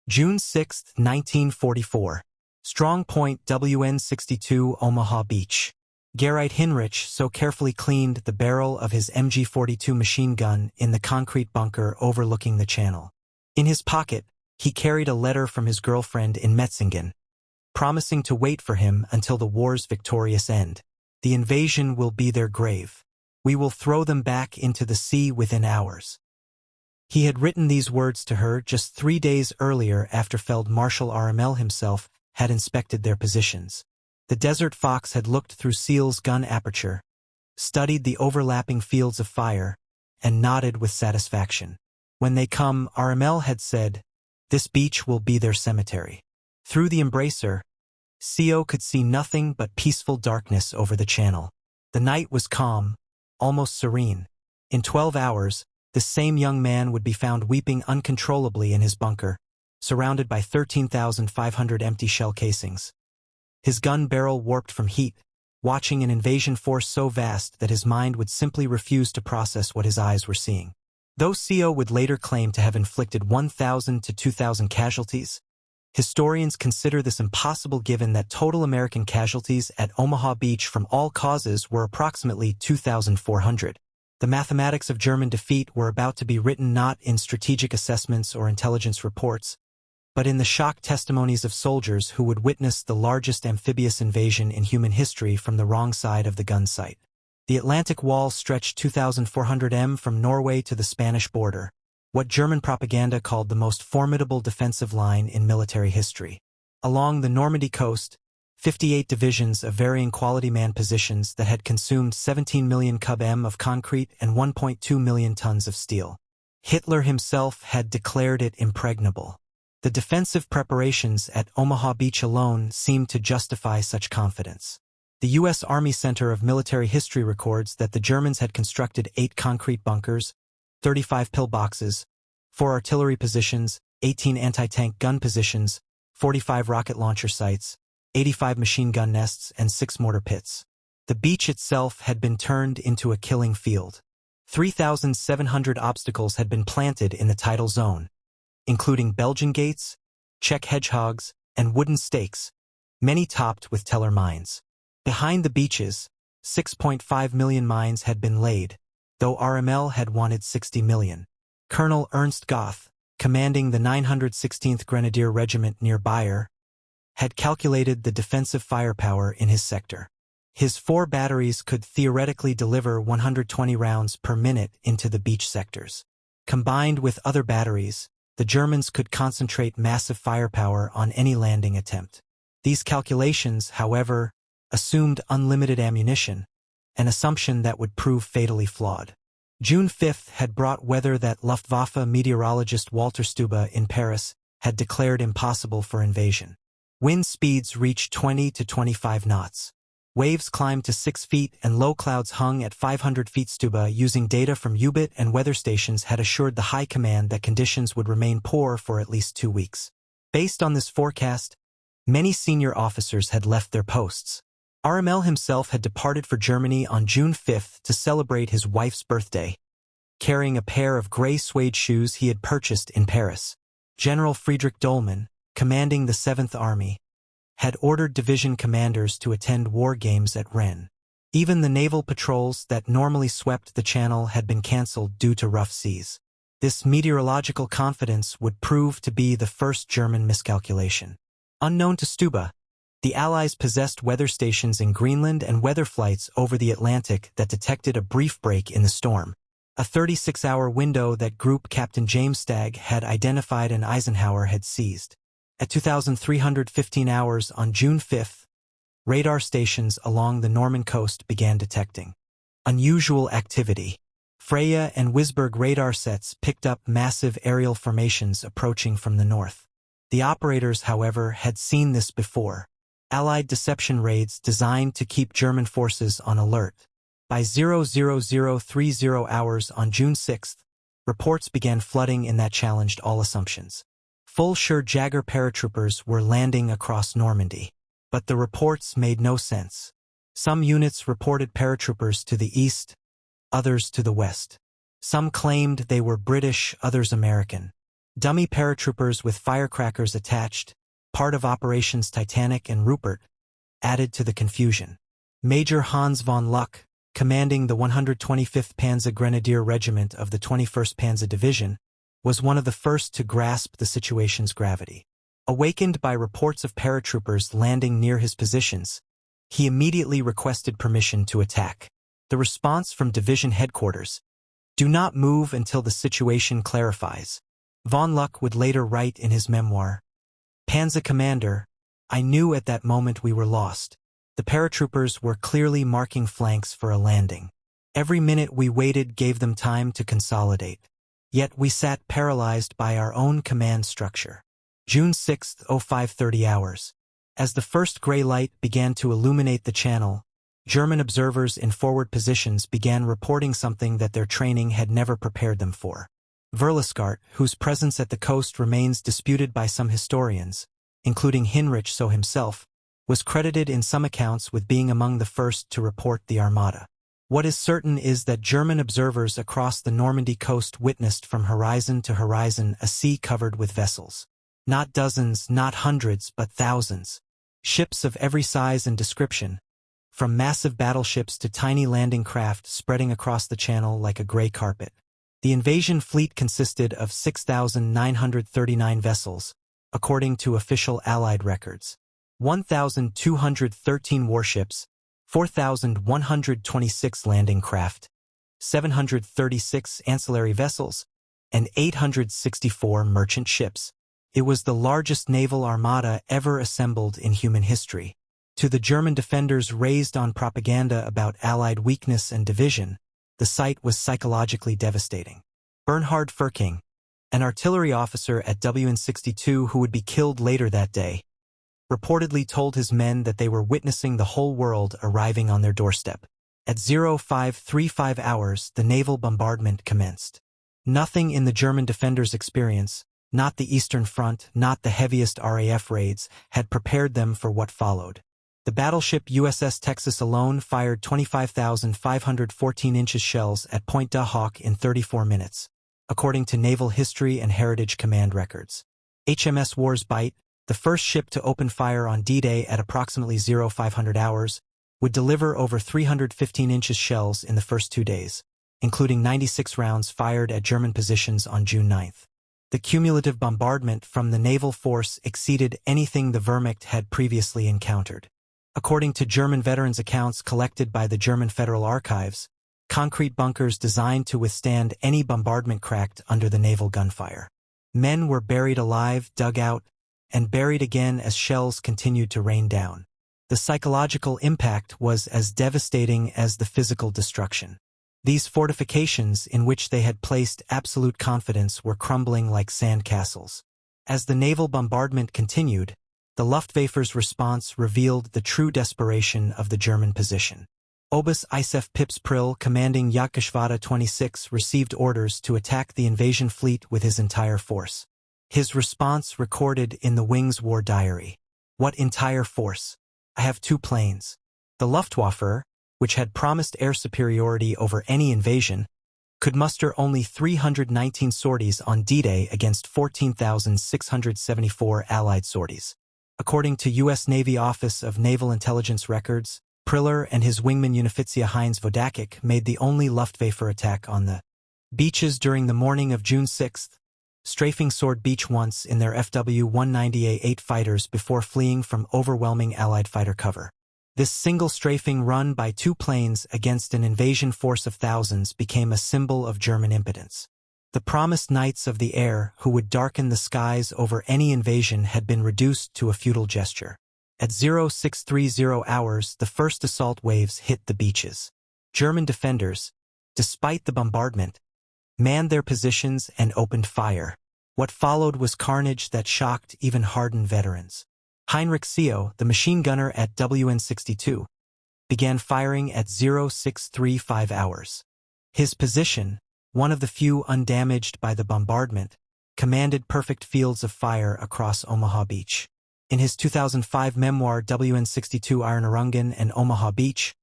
June 6, 1944. Strong Point WN-62 Omaha Beach. Gerrit Heinrich so carefully cleaned the barrel of his MG-42 machine gun in the concrete bunker overlooking the channel. In his pocket, he carried a letter from his girlfriend in Metzingen, promising to wait for him until the war's victorious end. The invasion will be their grave. We will throw them back into the sea within hours. He had written these words to her just 3 days earlier after Marshal Rommel himself had inspected their positions. The Desert Fox had looked through Seal's gun aperture, studied the overlapping fields of fire, and nodded with satisfaction. When they come, Rommel had said, this beach will be their cemetery. Through the embracer, CO could see nothing but peaceful darkness over the channel. The night was calm, almost serene. In 12 hours, this same young man would be found weeping uncontrollably in his bunker, surrounded by 13,500 empty shell casings. His gun barrel warped from heat, watching an invasion force so vast that his mind would simply refuse to process what his eyes were seeing. Though CO would later claim to have inflicted 1,000 to 2,000 casualties, historians consider this impossible given that total American casualties at Omaha Beach from all causes were approximately 2,400. The mathematics of German defeat were about to be written not in strategic assessments or intelligence reports, but in the shock testimonies of soldiers who would witness the largest amphibious invasion in human history from the wrong side of the gun sight. The Atlantic Wall stretched 2,400 m from Norway to the Spanish border, what German propaganda called the most formidable defensive line in military history. Along the Normandy coast, 58 divisions of varying quality man positions that had consumed 17 million cub-m of concrete and 1.2 million tons of steel. Hitler himself had declared it impregnable. The defensive preparations at Omaha Beach alone seemed to justify such confidence. The U.S. Army Center of Military History records that the Germans had constructed 8 concrete bunkers, 35 pillboxes, 4 artillery positions, 18 anti-tank gun positions, 45 rocket launcher sites, 85 machine gun nests, and 6 mortar pits. The beach itself had been turned into a killing field. 3,700 obstacles had been planted in the tidal zone, including Belgian gates, Czech hedgehogs, and wooden stakes, many topped with teller mines. Behind the beaches, 6.5 million mines had been laid, though Rommel had wanted 60 million. Colonel Ernst Goth, commanding the 916th Grenadier Regiment near Bayer, had calculated the defensive firepower in his sector. His 4 batteries could theoretically deliver 120 rounds per minute into the beach sectors. Combined with other batteries, the Germans could concentrate massive firepower on any landing attempt. These calculations, however, assumed unlimited ammunition, an assumption that would prove fatally flawed. June 5 had brought weather that Luftwaffe meteorologist Walter Stube in Paris had declared impossible for invasion. Wind speeds reached 20 to 25 knots. Waves climbed to 6 feet and low clouds hung at 500 feet. Stube, using data from U-boat and weather stations, had assured the High Command that conditions would remain poor for at least 2 weeks. Based on this forecast, many senior officers had left their posts. Rommel himself had departed for Germany on June 5 to celebrate his wife's birthday, carrying a pair of gray suede shoes he had purchased in Paris. General Friedrich Dollmann, commanding the 7th Army, had ordered division commanders to attend war games at Rennes. Even the naval patrols that normally swept the channel had been cancelled due to rough seas. This meteorological confidence would prove to be the first German miscalculation. Unknown to Stube, the Allies possessed weather stations in Greenland and weather flights over the Atlantic that detected a brief break in the storm, a 36-hour window that Group Captain James Stagg had identified and Eisenhower had seized. At 2,315 hours on June 5, radar stations along the Norman coast began detecting unusual activity. Freya and Wisberg radar sets picked up massive aerial formations approaching from the north. The operators, however, had seen this before. Allied deception raids designed to keep German forces on alert. By 00030 hours on June 6, reports began flooding in that challenged all assumptions. Full Jaeger paratroopers were landing across Normandy, but the reports made no sense. Some units reported paratroopers to the east, others to the west. Some claimed they were British, others American. Dummy paratroopers with firecrackers attached, part of Operations Titanic and Rupert, added to the confusion. Major Hans von Luck, commanding the 125th Panzer Grenadier Regiment of the 21st Panzer Division, was one of the first to grasp the situation's gravity. Awakened by reports of paratroopers landing near his positions, he immediately requested permission to attack. The response from division headquarters: "Do not move until the situation clarifies." Von Luck would later write in his memoir, "Panzer Commander, I knew at that moment we were lost. The paratroopers were clearly marking flanks for a landing. Every minute we waited gave them time to consolidate. Yet we sat paralyzed by our own command structure." June 6, 05:30 hours. As the first gray light began to illuminate the channel, German observers in forward positions began reporting something that their training had never prepared them for. Verliskart, whose presence at the coast remains disputed by some historians, including Heinrich Severloh himself, was credited in some accounts with being among the first to report the armada. What is certain is that German observers across the Normandy coast witnessed from horizon to horizon a sea covered with vessels. Not dozens, not hundreds, but thousands. Ships of every size and description, from massive battleships to tiny landing craft spreading across the channel like a gray carpet. The invasion fleet consisted of 6,939 vessels, according to official Allied records. 1,213 warships, 4,126 landing craft, 736 ancillary vessels, and 864 merchant ships. It was the largest naval armada ever assembled in human history. To the German defenders raised on propaganda about Allied weakness and division, the sight was psychologically devastating. Bernhard Furking, an artillery officer at WN62 who would be killed later that day, reportedly told his men that they were witnessing the whole world arriving on their doorstep. At 05:35 hours, the naval bombardment commenced. Nothing in the German defenders' experience, not the Eastern Front, not the heaviest RAF raids, had prepared them for what followed. The battleship USS Texas alone fired 25,514 inches shells at Point du Hoc in 34 minutes, according to Naval History and Heritage Command records. HMS Warsbite, the first ship to open fire on D-Day at approximately 0500 hours, would deliver over 315 inches shells in the first 2 days, including 96 rounds fired at German positions on June 9. The cumulative bombardment from the naval force exceeded anything the Wehrmacht had previously encountered. According to German veterans' accounts collected by the German Federal Archives, concrete bunkers designed to withstand any bombardment cracked under the naval gunfire. Men were buried alive, dug out, and buried again as shells continued to rain down. The psychological impact was as devastating as the physical destruction. These fortifications in which they had placed absolute confidence were crumbling like sand castles. As the naval bombardment continued, the Luftwaffe's response revealed the true desperation of the German position. Obus Isef Pips Prill, commanding Jagdgeschwader 26, received orders to attack the invasion fleet with his entire force. His response recorded in the Wings War Diary. "What entire force? I have 2 planes." The Luftwaffe, which had promised air superiority over any invasion, could muster only 319 sorties on D-Day against 14,674 Allied sorties. According to U.S. Navy Office of Naval Intelligence records, Priller and his wingman Unifitzia Heinz Vodakik made the only Luftwaffe attack on the beaches during the morning of June 6, strafing Sword Beach once in their FW-190A8 fighters before fleeing from overwhelming Allied fighter cover. This single strafing run by 2 planes against an invasion force of thousands became a symbol of German impotence. The promised knights of the air who would darken the skies over any invasion had been reduced to a futile gesture. At 0630 hours, the first assault waves hit the beaches. German defenders, despite the bombardment, manned their positions and opened fire. What followed was carnage that shocked even hardened veterans. Heinrich Severloh, the machine gunner at WN62, began firing at 0635 hours. His position, one of the few undamaged by the bombardment, commanded perfect fields of fire across Omaha Beach. In his 2005 memoir WN62 Erinnerungen and Omaha Beach,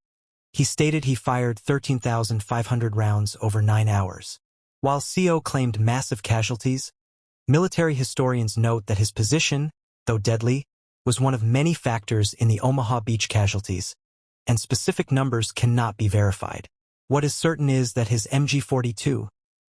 he stated he fired 13,500 rounds over 9 hours. While CO claimed massive casualties, Military historians note that his position, though deadly, was one of many factors in the Omaha Beach casualties, and specific numbers cannot be verified. What is certain is that his MG-42,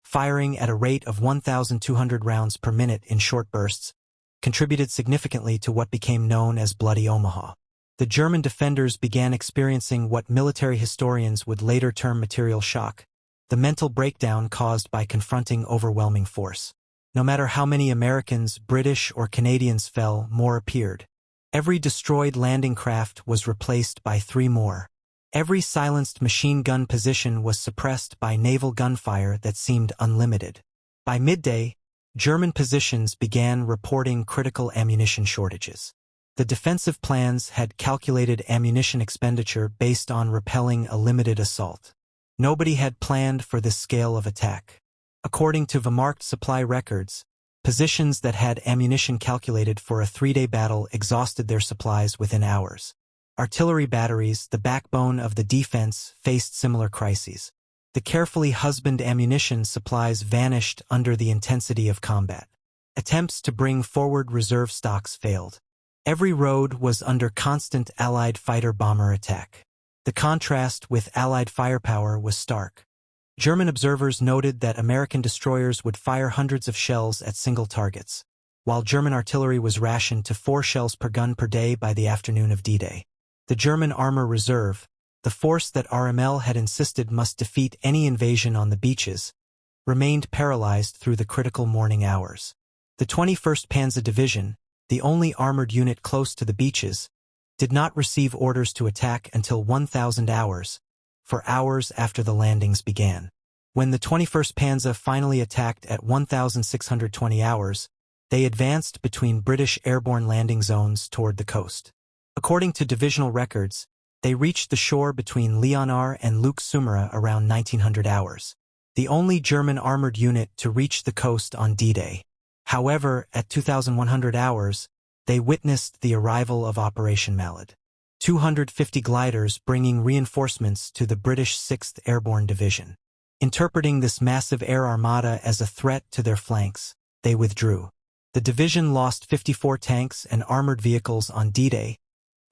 firing at a rate of 1,200 rounds per minute in short bursts, contributed significantly to what became known as Bloody Omaha. The German defenders began experiencing what military historians would later term material shock, the mental breakdown caused by confronting overwhelming force. No matter how many Americans, British, or Canadians fell, more appeared. Every destroyed landing craft was replaced by 3 more. Every silenced machine gun position was suppressed by naval gunfire that seemed unlimited. By midday, German positions began reporting critical ammunition shortages. The defensive plans had calculated ammunition expenditure based on repelling a limited assault. Nobody had planned for this scale of attack. According to Wehrmacht supply records, positions that had ammunition calculated for a 3-day battle exhausted their supplies within hours. Artillery batteries, the backbone of the defense, faced similar crises. The carefully husbanded ammunition supplies vanished under the intensity of combat. Attempts to bring forward reserve stocks failed. Every road was under constant Allied fighter-bomber attack. The contrast with Allied firepower was stark. German observers noted that American destroyers would fire hundreds of shells at single targets, while German artillery was rationed to 4 shells per gun per day by the afternoon of D-Day. The German Armor Reserve, the force that Rommel had insisted must defeat any invasion on the beaches, remained paralyzed through the critical morning hours. The 21st Panzer Division, the only armored unit close to the beaches, did not receive orders to attack until 1,000 hours, for hours after the landings began. When the 21st Panzer finally attacked at 1,620 hours, they advanced between British airborne landing zones toward the coast. According to divisional records, they reached the shore between Leonard and Luxembourg around 1900 hours, the only German armored unit to reach the coast on D-Day. However, at 2,100 hours, they witnessed the arrival of Operation Malad. 250 gliders bringing reinforcements to the British 6th Airborne Division. Interpreting this massive air armada as a threat to their flanks, they withdrew. The division lost 54 tanks and armored vehicles on D-Day,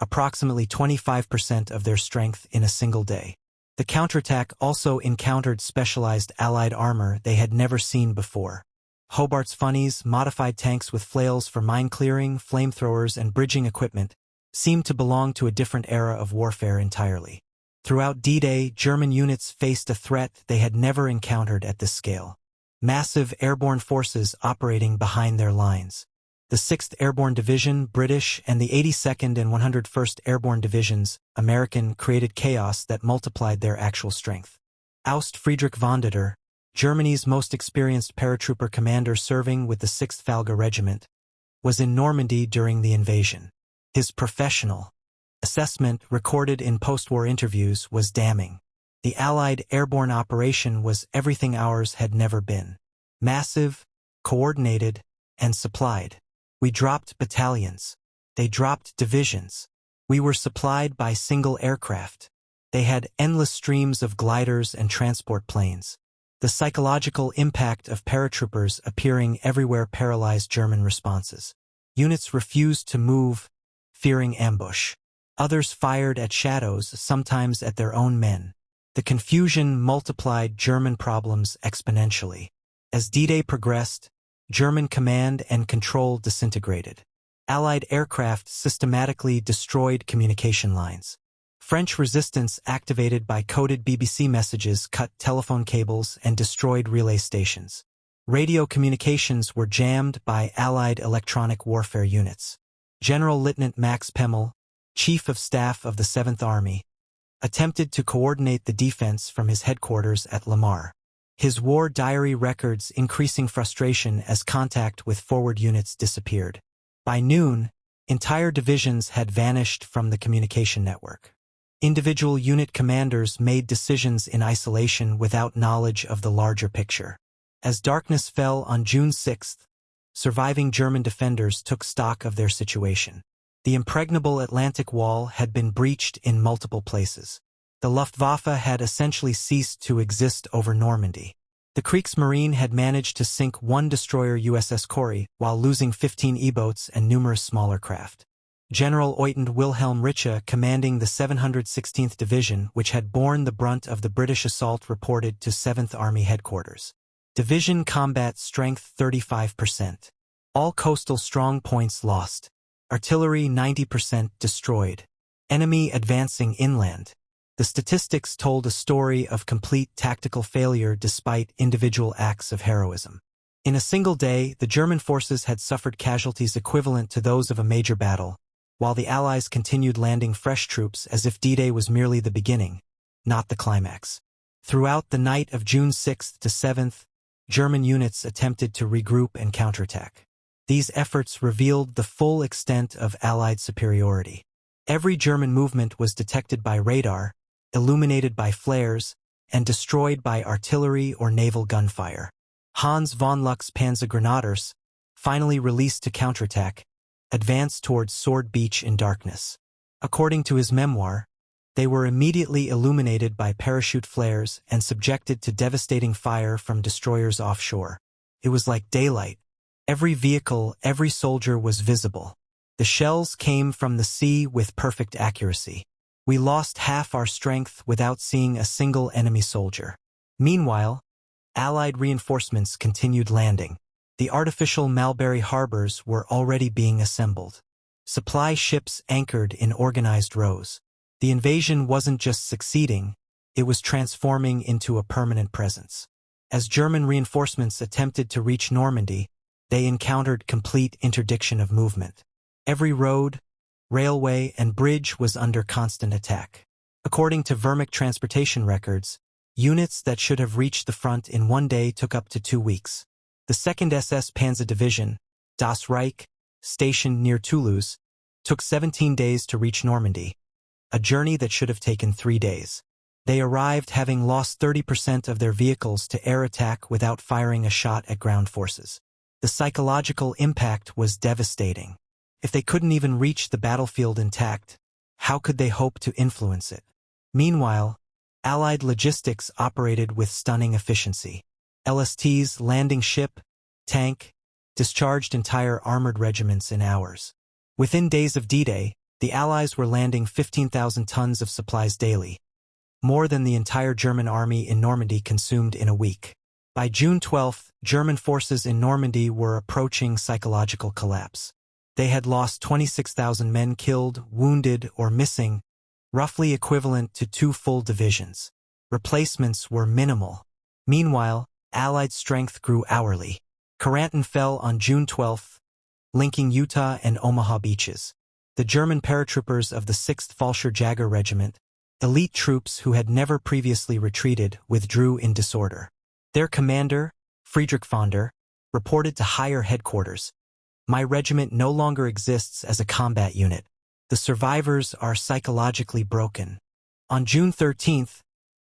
approximately 25% of their strength in a single day. The counterattack also encountered specialized Allied armor they had never seen before. Hobart's funnies, modified tanks with flails for mine clearing, flamethrowers, and bridging equipment, seemed to belong to a different era of warfare entirely. Throughout D-Day, German units faced a threat they had never encountered at this scale. Massive airborne forces operating behind their lines. The 6th Airborne Division, British, and the 82nd and 101st Airborne Divisions, American, created chaos that multiplied their actual strength. Aust Friedrich von Ditter, Germany's most experienced paratrooper commander serving with the 6th Falga Regiment, was in Normandy during the invasion. His professional assessment, recorded in post-war interviews, was damning. The Allied airborne operation was everything ours had never been. Massive, coordinated, and supplied. We dropped battalions. They dropped divisions. We were supplied by single aircraft. They had endless streams of gliders and transport planes. The psychological impact of paratroopers appearing everywhere paralyzed German responses. Units refused to move, fearing ambush. Others fired at shadows, sometimes at their own men. The confusion multiplied German problems exponentially. As D-Day progressed, German command and control disintegrated. Allied aircraft systematically destroyed communication lines. French resistance activated by coded BBC messages cut telephone cables and destroyed relay stations. Radio communications were jammed by Allied electronic warfare units. General Lieutenant Max Pemmel, Chief of Staff of the 7th Army, attempted to coordinate the defense from his headquarters at Lamar. His war diary records increasing frustration as contact with forward units disappeared. By noon, entire divisions had vanished from the communication network. Individual unit commanders made decisions in isolation without knowledge of the larger picture. As darkness fell on June 6th, surviving German defenders took stock of their situation. The impregnable Atlantic Wall had been breached in multiple places. The Luftwaffe had essentially ceased to exist over Normandy. The Kriegsmarine had managed to sink one destroyer USS Corrie while losing 15 E-boats and numerous smaller craft. General Oytend Wilhelm Richa, commanding the 716th Division, which had borne the brunt of the British assault, reported to 7th Army Headquarters. Division combat strength 35%. All coastal strong points lost. Artillery 90% destroyed. Enemy advancing inland. The statistics told a story of complete tactical failure despite individual acts of heroism. In a single day, the German forces had suffered casualties equivalent to those of a major battle, while the Allies continued landing fresh troops as if D-Day was merely the beginning, not the climax. Throughout the night of June 6th to 7th, German units attempted to regroup and counterattack. These efforts revealed the full extent of Allied superiority. Every German movement was detected by radar, illuminated by flares, and destroyed by artillery or naval gunfire. Hans von Luck's Panzergrenadiers, finally released to counterattack, advanced towards Sword Beach in darkness. According to his memoir, they were immediately illuminated by parachute flares and subjected to devastating fire from destroyers offshore. It was like daylight. Every vehicle, every soldier was visible. The shells came from the sea with perfect accuracy. We lost half our strength without seeing a single enemy soldier. Meanwhile, Allied reinforcements continued landing. The artificial Mulberry harbors were already being assembled. Supply ships anchored in organized rows. The invasion wasn't just succeeding, it was transforming into a permanent presence. As German reinforcements attempted to reach Normandy, they encountered complete interdiction of movement. Every road, railway, and bridge was under constant attack. According to Wehrmacht transportation records, units that should have reached the front in one day took up to 2 weeks. The 2nd SS Panzer Division, Das Reich, stationed near Toulouse, took 17 days to reach Normandy, a journey that should have taken 3 days. They arrived having lost 30% of their vehicles to air attack without firing a shot at ground forces. The psychological impact was devastating. If they couldn't even reach the battlefield intact, how could they hope to influence it? Meanwhile, Allied logistics operated with stunning efficiency. LSTs, landing ship, tank, discharged entire armored regiments in hours. Within days of D-Day, the Allies were landing 15,000 tons of supplies daily, more than the entire German army in Normandy consumed in a week. By June 12th, German forces in Normandy were approaching psychological collapse. They had lost 26,000 men killed, wounded, or missing, roughly equivalent to 2 full divisions. Replacements were minimal. Meanwhile, Allied strength grew hourly. Carentan fell on June 12th, linking Utah and Omaha beaches. The German paratroopers of the 6th Fallschirm Jäger Regiment, elite troops who had never previously retreated, withdrew in disorder. Their commander, Friedrich Fonder, reported to higher headquarters, "My regiment no longer exists as a combat unit. The survivors are psychologically broken." On June 13th,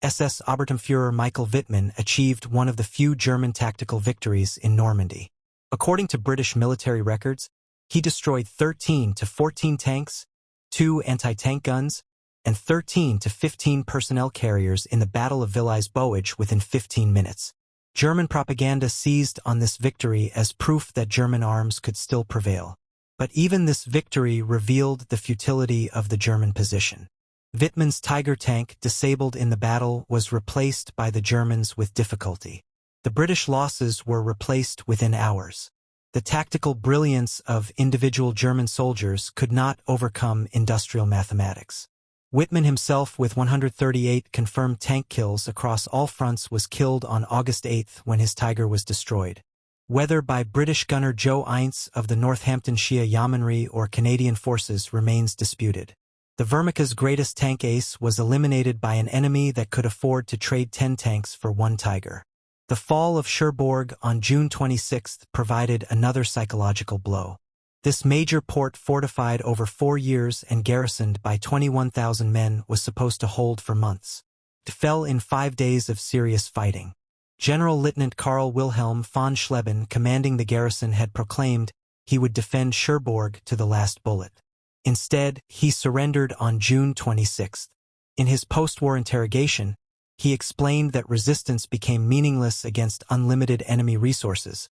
SS Oberturmführer Michael Wittmann achieved one of the few German tactical victories in Normandy. According to British military records, he destroyed 13 to 14 tanks, 2 anti-tank guns, and 13 to 15 personnel carriers in the Battle of Villers-Bouage within 15 minutes. German propaganda seized on this victory as proof that German arms could still prevail. But even this victory revealed the futility of the German position. Wittmann's Tiger tank, disabled in the battle, was replaced by the Germans with difficulty. The British losses were replaced within hours. The tactical brilliance of individual German soldiers could not overcome industrial mathematics. Wittmann himself, with 138 confirmed tank kills across all fronts, was killed on August 8 when his Tiger was destroyed. Whether by British gunner Joe Ince of the Northamptonshire Yeomanry or Canadian forces remains disputed. The Wehrmacht's greatest tank ace was eliminated by an enemy that could afford to trade 10 tanks for 1 Tiger. The fall of Cherbourg on June 26 provided another psychological blow. This major port, fortified over 4 years and garrisoned by 21,000 men, was supposed to hold for months. It fell in 5 days of serious fighting. General Lieutenant Karl Wilhelm von Schleben, commanding the garrison, had proclaimed he would defend Cherbourg to the last bullet. Instead, he surrendered on June 26. In his post-war interrogation, He explained that resistance became meaningless against unlimited enemy resources,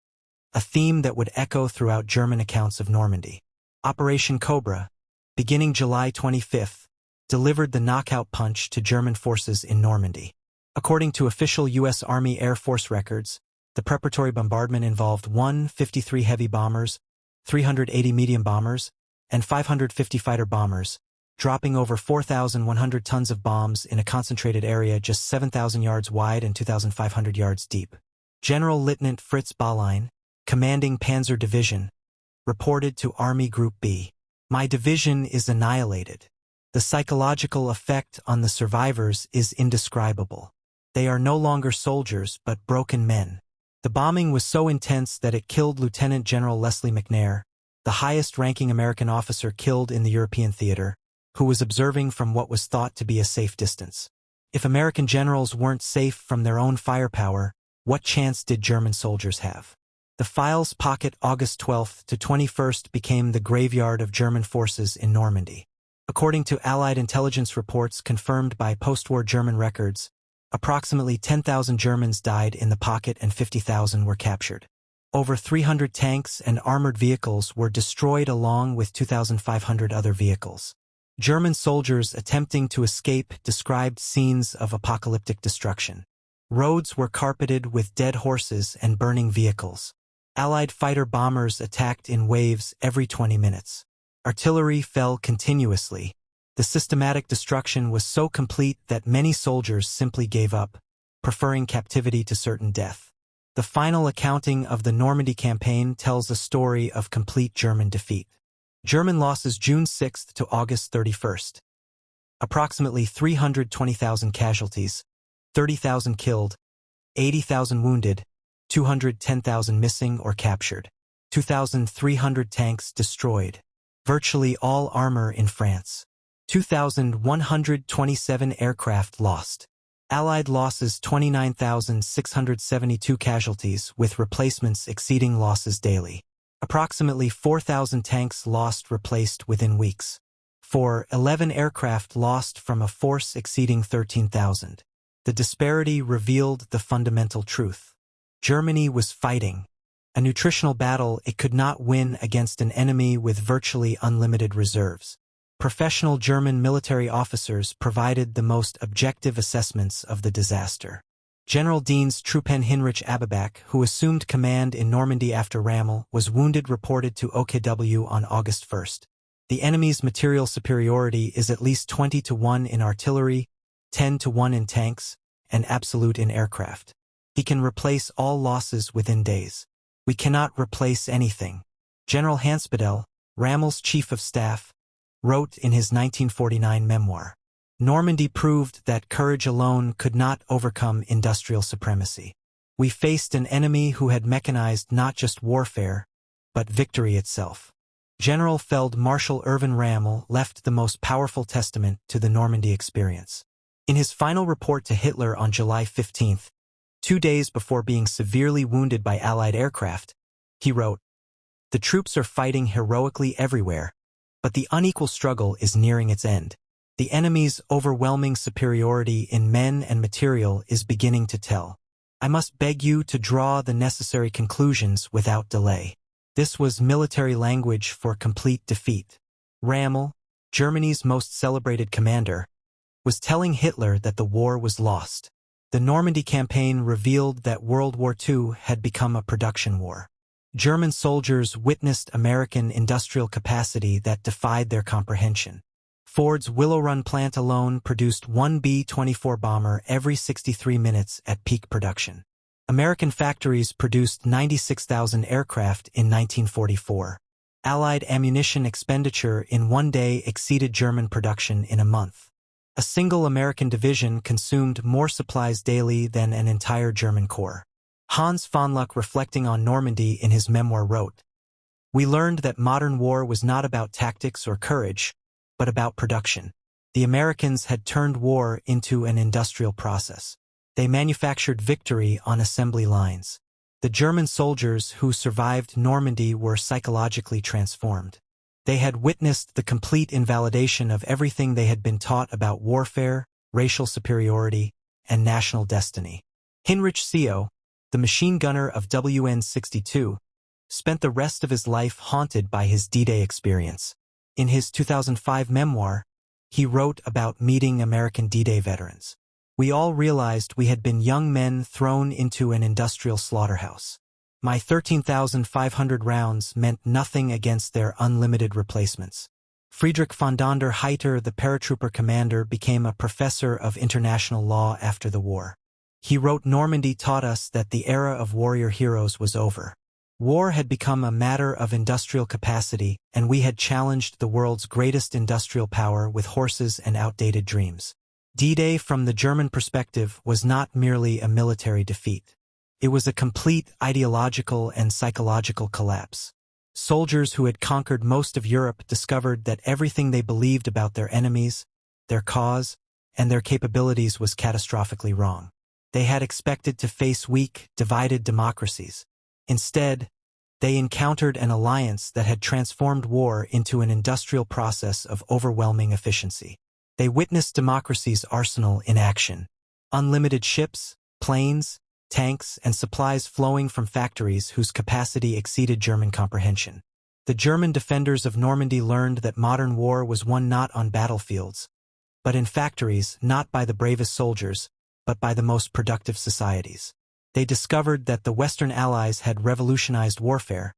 a theme that would echo throughout German accounts of Normandy. Operation Cobra, beginning July 25, delivered the knockout punch to German forces in Normandy. According to official U.S. Army Air Force records, the preparatory bombardment involved 153 heavy bombers, 380 medium bombers, and 550 fighter bombers, dropping over 4,100 tons of bombs in a concentrated area just 7,000 yards wide and 2,500 yards deep. General Lieutenant Fritz Baulein, commanding Panzer Division, reported to Army Group B, "My division is annihilated. The psychological effect on the survivors is indescribable. They are no longer soldiers but broken men." The bombing was so intense that it killed Lieutenant General Leslie McNair, the highest-ranking American officer killed in the European theater, who was observing from what was thought to be a safe distance. If American generals weren't safe from their own firepower, what chance did German soldiers have? The Files Pocket August 12 to 21 became the graveyard of German forces in Normandy. According to Allied intelligence reports confirmed by post-war German records, approximately 10,000 Germans died in the pocket and 50,000 were captured. Over 300 tanks and armored vehicles were destroyed along with 2,500 other vehicles. German soldiers attempting to escape described scenes of apocalyptic destruction. Roads were carpeted with dead horses and burning vehicles. Allied fighter-bombers attacked in waves every 20 minutes. Artillery fell continuously. The systematic destruction was so complete that many soldiers simply gave up, preferring captivity to certain death. The final accounting of the Normandy campaign tells a story of complete German defeat. German losses June 6 to August 31. Approximately 320,000 casualties, 30,000 killed, 80,000 wounded, 210,000 missing or captured, 2,300 tanks destroyed, virtually all armor in France, 2,127 aircraft lost. Allied losses 29,672 casualties with replacements exceeding losses daily. Approximately 4,000 tanks lost replaced within weeks. 11 aircraft lost from a force exceeding 13,000. The disparity revealed the fundamental truth. Germany was fighting a nutritional battle it could not win against an enemy with virtually unlimited reserves. Professional German military officers provided the most objective assessments of the disaster. General Diensttruppen Heinrich Severloh, who assumed command in Normandy after Rommel, was wounded, reported to OKW on August 1. The enemy's material superiority is at least 20-1 in artillery, 10-1 in tanks, and absolute in aircraft. He can replace all losses within days. We cannot replace anything. General Hanspadel, Rommel's chief of staff, wrote in his 1949 memoir. Normandy proved that courage alone could not overcome industrial supremacy. We faced an enemy who had mechanized not just warfare, but victory itself. General Feld Marshal Rommel left the most powerful testament to the Normandy experience. In his final report to Hitler on July 15, 2 days before being severely wounded by Allied aircraft, he wrote, "The troops are fighting heroically everywhere, but the unequal struggle is nearing its end. The enemy's overwhelming superiority in men and material is beginning to tell. I must beg you to draw the necessary conclusions without delay." This was military language for complete defeat. Rommel, Germany's most celebrated commander, was telling Hitler that the war was lost. The Normandy campaign revealed that World War II had become a production war. German soldiers witnessed American industrial capacity that defied their comprehension. Ford's Willow Run plant alone produced one B-24 bomber every 63 minutes at peak production. American factories produced 96,000 aircraft in 1944. Allied ammunition expenditure in one day exceeded German production in a month. A single American division consumed more supplies daily than an entire German corps. Hans von Luck, reflecting on Normandy in his memoir, wrote, "We learned that modern war was not about tactics or courage, but about production. The Americans had turned war into an industrial process. They manufactured victory on assembly lines. The German soldiers who survived Normandy were psychologically transformed. They had witnessed the complete invalidation of everything they had been taught about warfare, racial superiority, and national destiny. Heinrich Severloh, the machine gunner of WN-62, spent the rest of his life haunted by his D-Day experience. In his 2005 memoir, he wrote about meeting American D-Day veterans. "We all realized we had been young men thrown into an industrial slaughterhouse. My 13,500 rounds meant nothing against their unlimited replacements." Friedrich von Donder Heiter, the paratrooper commander, became a professor of international law after the war. He wrote, "Normandy taught us that the era of warrior heroes was over. War had become a matter of industrial capacity, and we had challenged the world's greatest industrial power with horses and outdated dreams." D-Day, from the German perspective, was not merely a military defeat. It was a complete ideological and psychological collapse. Soldiers who had conquered most of Europe discovered that everything they believed about their enemies, their cause, and their capabilities was catastrophically wrong. They had expected to face weak, divided democracies. Instead, they encountered an alliance that had transformed war into an industrial process of overwhelming efficiency. They witnessed democracy's arsenal in action. Unlimited ships, planes, tanks, and supplies flowing from factories whose capacity exceeded German comprehension. The German defenders of Normandy learned that modern war was won not on battlefields, but in factories, not by the bravest soldiers, but by the most productive societies. They discovered that the Western Allies had revolutionized warfare,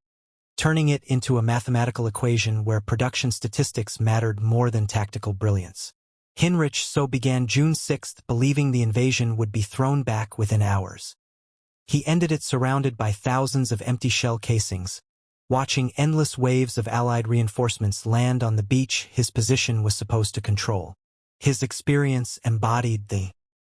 turning it into a mathematical equation where production statistics mattered more than tactical brilliance. Heinrich so began June 6, believing the invasion would be thrown back within hours. He ended it surrounded by thousands of empty shell casings, watching endless waves of Allied reinforcements land on the beach his position was supposed to control. His experience embodied the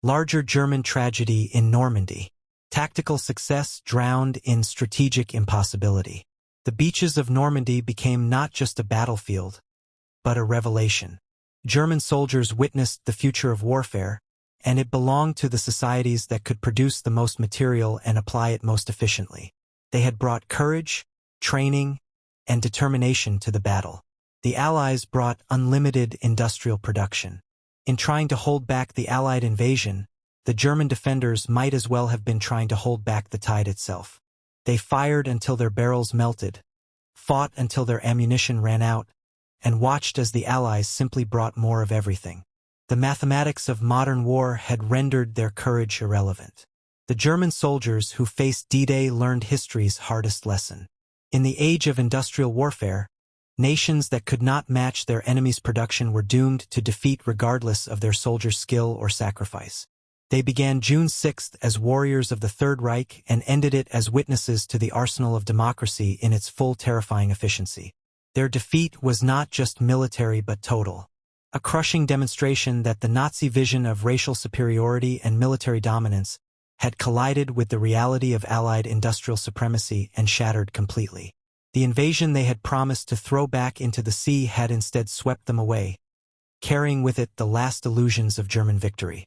larger German tragedy in Normandy. Tactical success drowned in strategic impossibility. The beaches of Normandy became not just a battlefield, but a revelation. German soldiers witnessed the future of warfare, and it belonged to the societies that could produce the most material and apply it most efficiently. They had brought courage, training, and determination to the battle. The Allies brought unlimited industrial production. In trying to hold back the Allied invasion, the German defenders might as well have been trying to hold back the tide itself. They fired until their barrels melted, fought until their ammunition ran out, and watched as the Allies simply brought more of everything. The mathematics of modern war had rendered their courage irrelevant. The German soldiers who faced D-Day learned history's hardest lesson. In the age of industrial warfare, nations that could not match their enemy's production were doomed to defeat regardless of their soldiers' skill or sacrifice. They began June 6 as warriors of the Third Reich and ended it as witnesses to the arsenal of democracy in its full terrifying efficiency. Their defeat was not just military but total. A crushing demonstration that the Nazi vision of racial superiority and military dominance had collided with the reality of Allied industrial supremacy and shattered completely. The invasion they had promised to throw back into the sea had instead swept them away, carrying with it the last illusions of German victory.